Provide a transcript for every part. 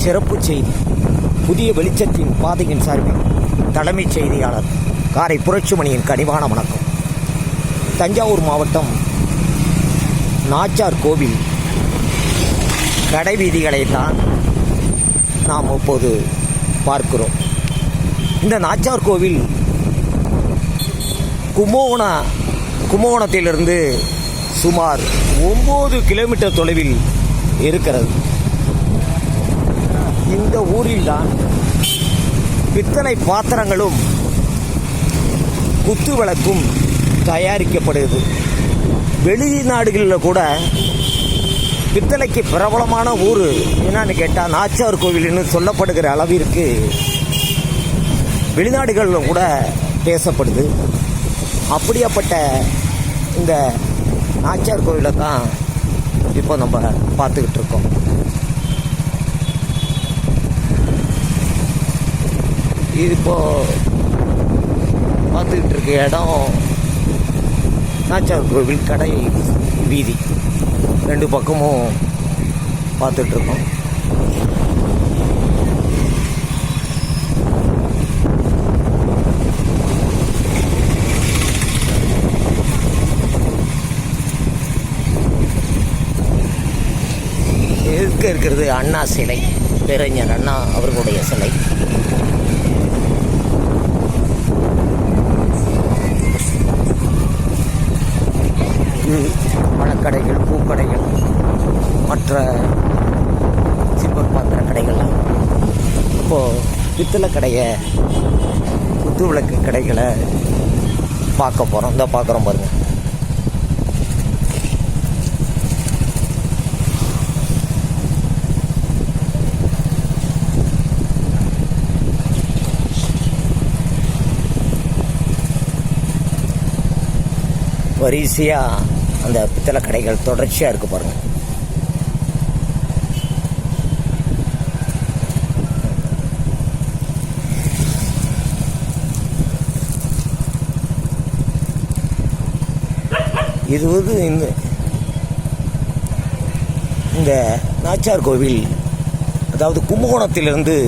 சிறப்பு செய்தி. புதிய வெளிச்சத்தின் பாதையின் சார்பில் தலைமைச் செய்தியாளர் காரை புரட்சிமணியின் கனிவான வணக்கம். தஞ்சாவூர் மாவட்டம் நாச்சார் கோவில் கடை வீதிகளை தான் நாம் இப்போது பார்க்கிறோம். இந்த நாச்சார் கோவில் கும்பகோணத்திலிருந்து சுமார் 9 கிலோமீட்டர் தொலைவில் இருக்கிறது. இந்த ஊரில்தான் பித்தளை பாத்திரங்களும் குத்து விளக்கும் தயாரிக்கப்படுகிறது. வெளிநாடுகளில் கூட பித்தளைக்கு பிரபலமான ஊர் என்னன்னு கேட்டால் நாச்சார் கோவில்னு சொல்லப்படுகிற அளவிற்கு வெளிநாடுகளில் கூட பேசப்படுது. அப்படியாப்பட்ட இந்த நாச்சார் கோவிலை தான் இப்போ நம்ம பார்த்துக்கிட்டு இருக்கோம். இது இப்போ பார்த்துக்கிட்டு இருக்க இடம் நாச்சார் கோவில் கடை வீதி. 2 பக்கமும் பார்த்துட்டு இருக்கோம். இருக்கிறது அண்ணா சிலை, பேரறிஞர் அண்ணா அவர்களுடைய சிலை. பழக்கடைகள், பூக்கடைகள், மற்ற சில்வர் பாத்திர கடைகள்லாம். இப்போது பித்தளை கடையை, குத்து விளக்கு கடைகளை பார்க்க போகிறோம். இந்த பார்க்குறோம் பாருங்கள். வரிசையாக அந்த பித்தளை கடைகள் தொடர்ச்சியாக இருக்குது பாருங்கள். இது வந்து இந்த நாச்சார் கோவில், அதாவது கும்பகோணத்திலிருந்து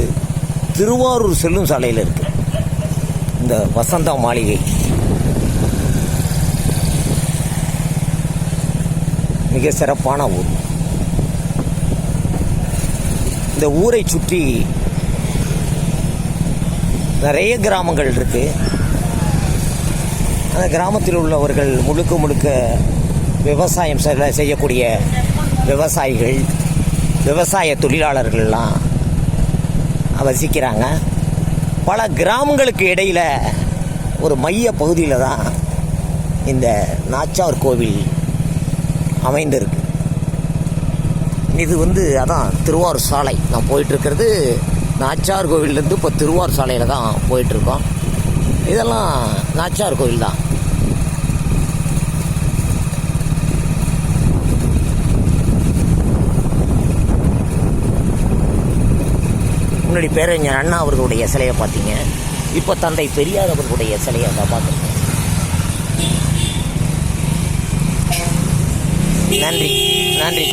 திருவாரூர் செல்லும் சாலையில் இருக்குது இந்த வசந்தா மாளிகை. மிக சிறப்பான ஊர். இந்த ஊரை சுற்றி நிறைய கிராமங்கள் இருக்கு. அந்த கிராமத்தில் உள்ளவர்கள் முழுக்க விவசாயம் செய்யக்கூடிய விவசாயிகள், விவசாய தொழிலாளர்கள்லாம் வசிக்கிறாங்க. பல கிராமங்களுக்கு இடையில் ஒரு மைய பகுதியில் தான் இந்த நாச்சார் கோவில் அமைந்திருக்கு. இது வந்து அதான் திருவாரூர் சாலை. நான் போயிட்டுருக்கிறது நாச்சார் கோவிலேருந்து இப்போ திருவாரூர் சாலையில் தான் போயிட்டுருக்கோம். இதெல்லாம் நாச்சார் கோவில் தான். முன்னாடி பேரறிஞர் அண்ணா அவர்களுடைய சிலையை பார்த்தீங்க. இப்போ தந்தை பெரியார் அவர்களுடைய சிலையை தான் பார்த்துருக்கோம். நன்றி.